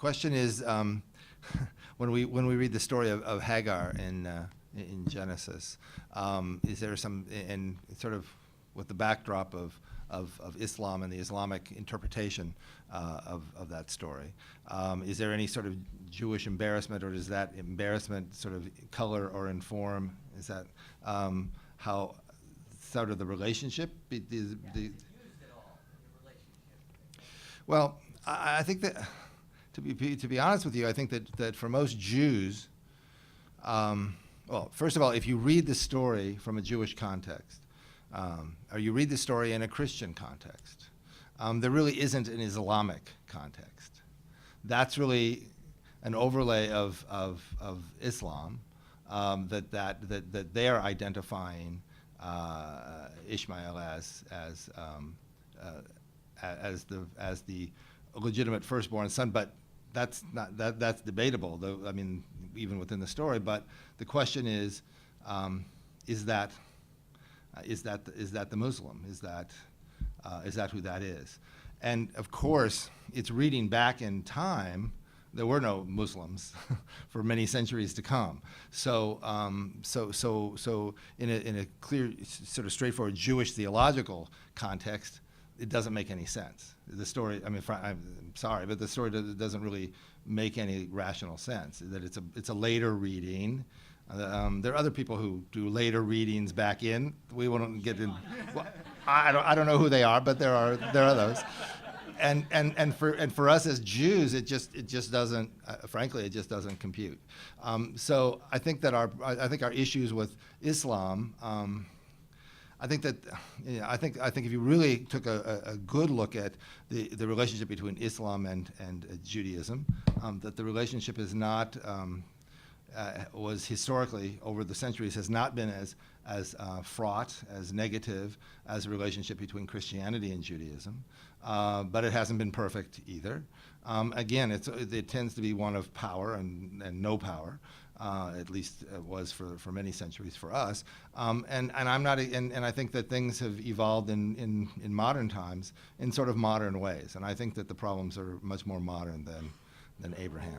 question is, when we read the story of Hagar in Genesis, is there some, and sort of with the backdrop of Islam and the Islamic interpretation of that story, is there any sort of Jewish embarrassment, or does that embarrassment sort of color or inform? Is that how sort of the relationship? Used at all in the relationship. Well, I think that, to be honest with you, I think that for most Jews, well, first of all, if you read the story from a Jewish context, or you read the story in a Christian context, there really isn't an Islamic context. That's really an overlay of Islam, that they're identifying Ishmael as the legitimate firstborn son, but that's debatable, though. I mean, even within the story. But the question is that the Muslim? Is that who that is? And of course, it's reading back in time. There were no Muslims for many centuries to come. So in a clear, sort of straightforward Jewish theological context, it doesn't make any sense. The story, I mean, I'm sorry, but the story doesn't really make any rational sense. That it's a later reading. There are other people who do later readings back in. We won't get in. Well, I don't know who they are, but there are those. And for us as Jews, it just doesn't, frankly, it just doesn't compute. So I think that our issues with Islam, I think if you really took a good look at the relationship between Islam and Judaism, that the relationship is not, was historically over the centuries, has not been as fraught, as negative as a relationship between Christianity and Judaism, but it hasn't been perfect either. Again, it tends to be one of power and no power. At least it was for many centuries for us, and I'm not, and I think that things have evolved in modern times in sort of modern ways, and I think that the problems are much more modern than Abraham.